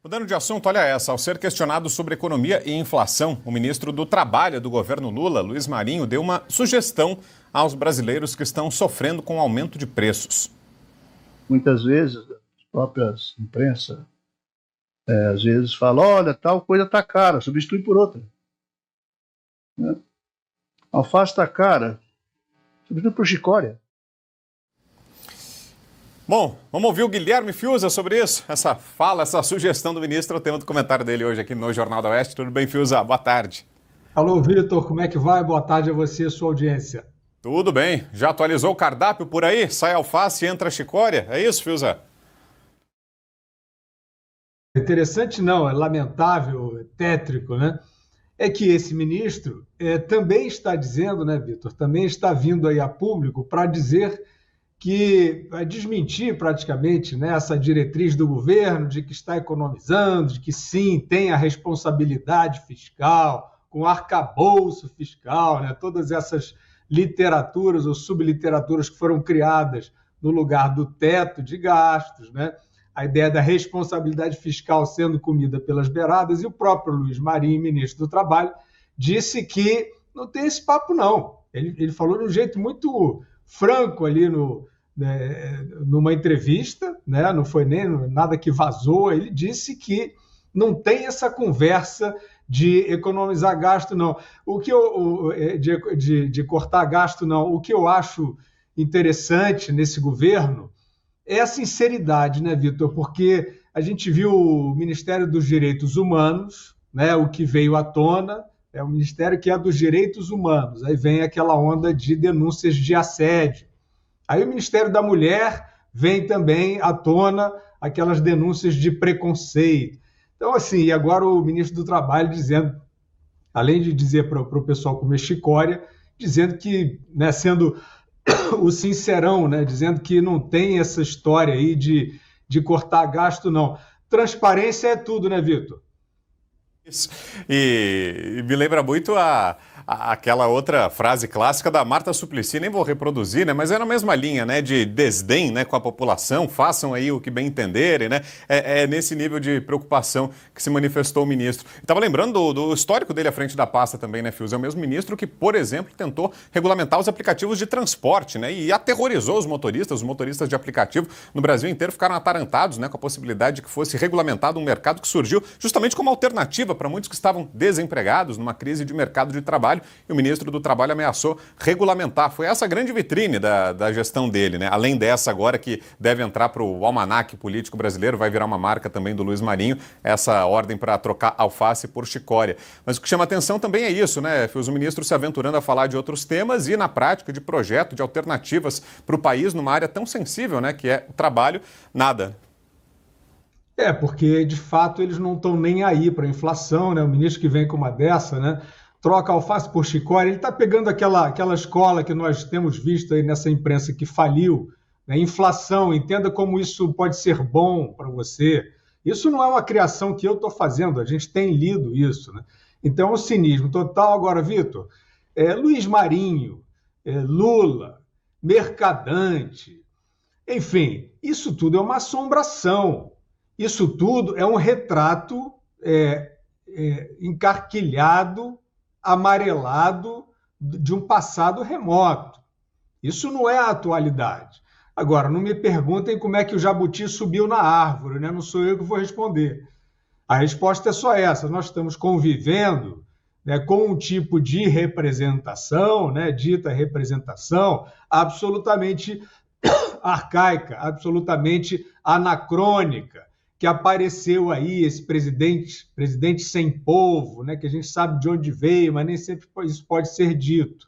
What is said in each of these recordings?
Mudando de assunto, olha essa. Ao ser questionado sobre economia e inflação, o ministro do Trabalho do governo Lula, Luiz Marinho, deu uma sugestão aos brasileiros que estão sofrendo com o aumento de preços. Muitas vezes, as próprias imprensa, às vezes falam, olha, tal coisa está cara, substitui por outra. Né? Alface está cara, substitui por chicória. Bom, vamos ouvir o Guilherme Fiuza sobre isso, essa fala, essa sugestão do ministro, o tema do comentário dele hoje aqui no Jornal da Oeste. Tudo bem, Fiuza? Boa tarde. Alô, Vitor, como é que vai? Boa tarde a você e a sua audiência. Tudo bem. Já atualizou o cardápio por aí? Sai alface e entra chicória? É isso, Fiuza? Interessante não, é lamentável, é tétrico, né? É que esse ministro também está dizendo, né, Vitor, também está vindo aí a público para dizer que vai desmentir praticamente, né, essa diretriz do governo de que está economizando, de que sim, tem a responsabilidade fiscal, com arcabouço fiscal, né, todas essas literaturas ou subliteraturas que foram criadas no lugar do teto de gastos, né, a ideia da responsabilidade fiscal sendo comida pelas beiradas, e o próprio Luiz Marinho, ministro do Trabalho, disse que não tem esse papo não. Ele falou de um jeito muito franco ali numa entrevista, né? Não foi nem nada que vazou, ele disse que não tem essa conversa de economizar gasto, não. De cortar gasto, não. O que eu acho interessante nesse governo é a sinceridade, né, Vitor? Porque a gente viu o Ministério dos Direitos Humanos, né, o que veio à tona, é o Ministério que é dos Direitos Humanos. Aí vem aquela onda de denúncias de assédio. Aí o Ministério da Mulher vem também à tona aquelas denúncias de preconceito. Então, assim, e agora o ministro do Trabalho dizendo, além de dizer para o pessoal comer chicória, dizendo que, né, sendo o sincerão, né, dizendo que não tem essa história aí de cortar gasto, não. Transparência é tudo, né, Vitor? Isso. E me lembra muito aquela outra frase clássica da Marta Suplicy, nem vou reproduzir, né? Mas é na mesma linha, né? De desdém, né, com a população, façam aí o que bem entenderem, né? É nesse nível de preocupação que se manifestou o ministro. Estava lembrando do histórico dele à frente da pasta também, né, Fius? É o mesmo ministro que, por exemplo, tentou regulamentar os aplicativos de transporte, né? E aterrorizou os motoristas de aplicativo no Brasil inteiro ficaram atarantados, né, com a possibilidade de que fosse regulamentado um mercado que surgiu justamente como alternativa para muitos que estavam desempregados numa crise de mercado de trabalho, e o ministro do Trabalho ameaçou regulamentar. Foi essa a grande vitrine da gestão dele, né? Além dessa agora que deve entrar para o almanaque político brasileiro, vai virar uma marca também do Luiz Marinho, essa ordem para trocar alface por chicória. Mas o que chama atenção também é isso, né? Foi o ministro se aventurando a falar de outros temas e, na prática, de projeto, de alternativas para o país numa área tão sensível, né? Que é o trabalho, nada. Porque de fato eles não estão nem aí para a inflação, né? O ministro que vem com uma dessa, né? Troca alface por chicória, ele está pegando aquela escola que nós temos visto aí nessa imprensa que faliu, né? Inflação, entenda como isso pode ser bom para você. Isso não é uma criação que eu estou fazendo, a gente tem lido isso, né? Então é um cinismo total. Agora, Vitor, Luiz Marinho, Lula, Mercadante, enfim, isso tudo é uma assombração. Isso tudo é um retrato encarquilhado, amarelado de um passado remoto. Isso não é a atualidade. Agora, não me perguntem como é que o jabuti subiu na árvore, né? Não sou eu que vou responder. A resposta é só essa: nós estamos convivendo, né, com um tipo de representação, né, dita representação, absolutamente arcaica, absolutamente anacrônica, que apareceu aí, esse presidente sem povo, né, que a gente sabe de onde veio, mas nem sempre isso pode ser dito.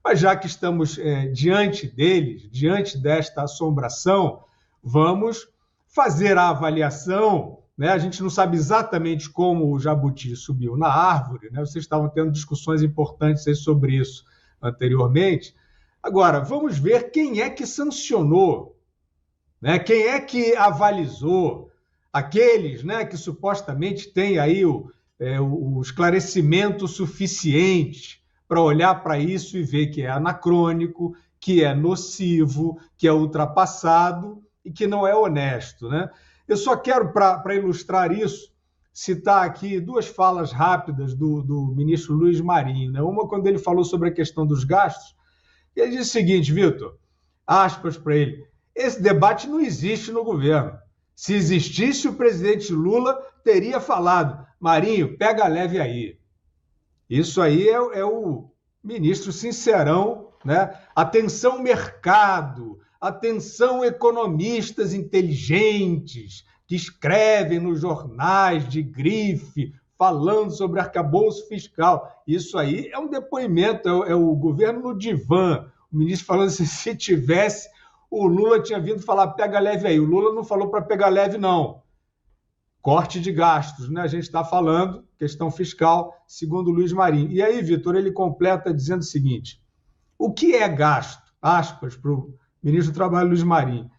Mas já que estamos diante deles, diante desta assombração, vamos fazer a avaliação, né? A gente não sabe exatamente como o jabuti subiu na árvore, né? Vocês estavam tendo discussões importantes aí sobre isso anteriormente. Agora, vamos ver quem é que sancionou, né? Quem é que avalizou. Aqueles, né, que supostamente têm aí o esclarecimento suficiente para olhar para isso e ver que é anacrônico, que é nocivo, que é ultrapassado e que não é honesto, né? Eu só quero, para ilustrar isso, citar aqui duas falas rápidas do ministro Luiz Marinho, né? Uma quando ele falou sobre a questão dos gastos, ele disse o seguinte, Vitor, aspas para ele, esse debate não existe no governo. Se existisse, o presidente Lula teria falado, Marinho, pega leve aí. Isso aí é o ministro sincerão, né? Atenção mercado, atenção economistas inteligentes que escrevem nos jornais de grife, falando sobre arcabouço fiscal. Isso aí é um depoimento, é o governo no divã. O ministro falando assim, se tivesse, o Lula tinha vindo falar, pega leve aí. O Lula não falou para pegar leve, não. Corte de gastos, né? A gente está falando, questão fiscal, segundo Luiz Marinho. E aí, Vitor, ele completa dizendo o seguinte, o que é gasto? Aspas para o ministro do Trabalho, Luiz Marinho.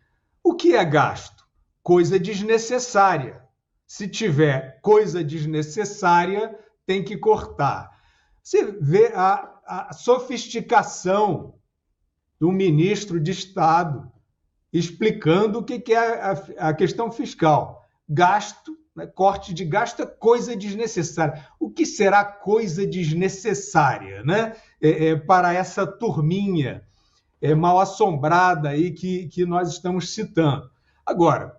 O que é gasto? Coisa desnecessária. Se tiver coisa desnecessária, tem que cortar. Você vê a sofisticação do ministro de Estado explicando o que é a questão fiscal. Gasto, né, corte de gasto é coisa desnecessária. O que será coisa desnecessária, né? Para essa turminha mal assombrada aí que nós estamos citando. Agora,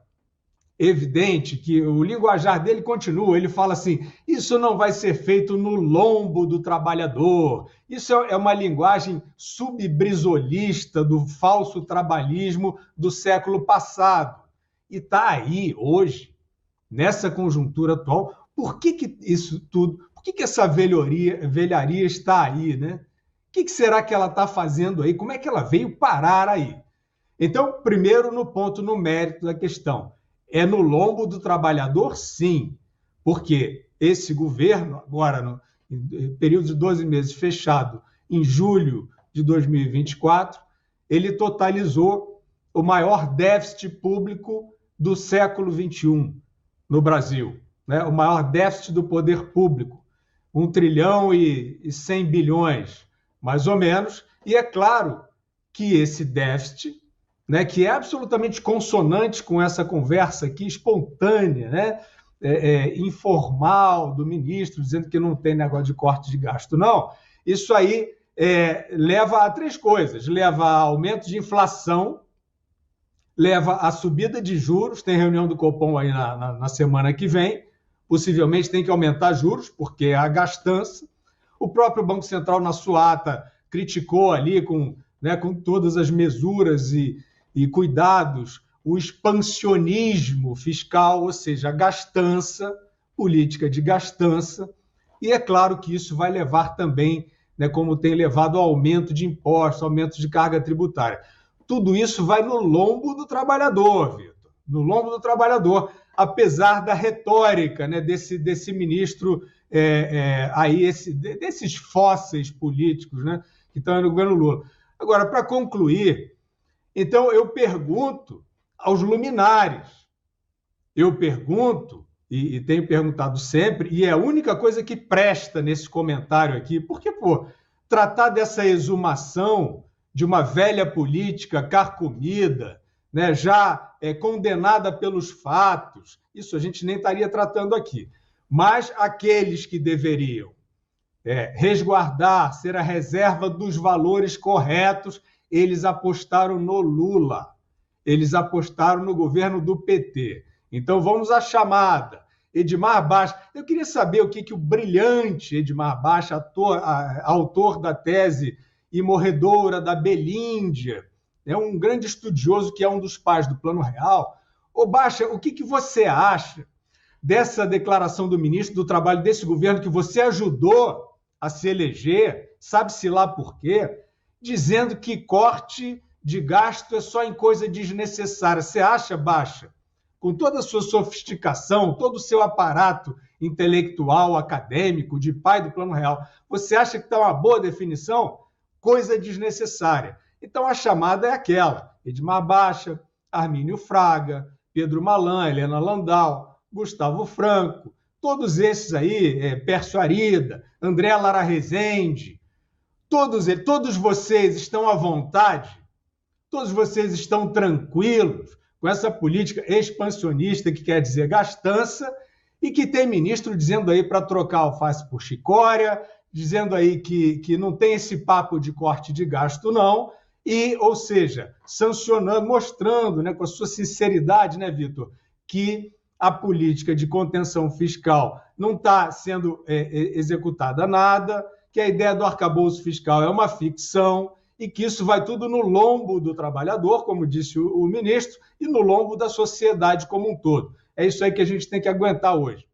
evidente que o linguajar dele continua, ele fala assim, isso não vai ser feito no lombo do trabalhador, isso é uma linguagem subbrisolista do falso trabalhismo do século passado. E está aí, hoje, nessa conjuntura atual, por que isso tudo, por que essa velharia está aí, né? O que será que ela está fazendo aí? Como é que ela veio parar aí? Então, primeiro, no mérito da questão, é no lombo do trabalhador, sim, porque esse governo, agora, no período de 12 meses fechado, em julho de 2024, ele totalizou o maior déficit público do século XXI no Brasil, né? O maior déficit do poder público, 1 trilhão e 100 bilhões, mais ou menos, e é claro que esse déficit, né, que é absolutamente consonante com essa conversa aqui, espontânea, né, informal do ministro, dizendo que não tem negócio de corte de gasto, não. Isso aí leva a três coisas. Leva a aumento de inflação, leva a subida de juros, tem reunião do Copom aí na semana que vem, possivelmente tem que aumentar juros, porque é a gastança. O próprio Banco Central, na sua ata, criticou ali com todas as mesuras e cuidados, o expansionismo fiscal, ou seja, a gastança, política de gastança, e é claro que isso vai levar também, né, como tem levado ao aumento de impostos, aumento de carga tributária. Tudo isso vai no lombo do trabalhador, Vitor, no lombo do trabalhador, apesar da retórica, né, desse ministro aí, desses fósseis políticos, né, que estão no governo Lula. Agora, para concluir, então eu pergunto aos luminares, eu pergunto, e tenho perguntado sempre, e é a única coisa que presta nesse comentário aqui, porque, tratar dessa exumação de uma velha política carcomida, né, já condenada pelos fatos, isso a gente nem estaria tratando aqui. Mas aqueles que deveriam resguardar, ser a reserva dos valores corretos, eles apostaram no Lula, eles apostaram no governo do PT. Então vamos à chamada. Edmar Baixa. Eu queria saber o que o brilhante Edmar Baixa, autor da tese e morredora da Belíndia, um grande estudioso que é um dos pais do Plano Real. Ô Baixa, o que você acha dessa declaração do ministro, do trabalho desse governo que você ajudou a se eleger, sabe-se lá por quê, dizendo que corte de gasto é só em coisa desnecessária. Você acha, Baixa, com toda a sua sofisticação, todo o seu aparato intelectual, acadêmico, de pai do Plano Real, você acha que está uma boa definição? Coisa desnecessária. Então, a chamada é aquela. Edmar Baixa, Armínio Fraga, Pedro Malan, Helena Landau, Gustavo Franco, todos esses aí, Pércio Arida, André Lara Rezende, todos vocês estão à vontade, todos vocês estão tranquilos, com essa política expansionista, que quer dizer gastança, e que tem ministro dizendo aí para trocar alface por chicória, dizendo aí que não tem esse papo de corte de gasto, não, e, ou seja, sancionando, mostrando, né, com a sua sinceridade, né, Vitor, que a política de contenção fiscal não está sendo executada nada, que a ideia do arcabouço fiscal é uma ficção e que isso vai tudo no lombo do trabalhador, como disse o ministro, e no lombo da sociedade como um todo. É isso aí que a gente tem que aguentar hoje.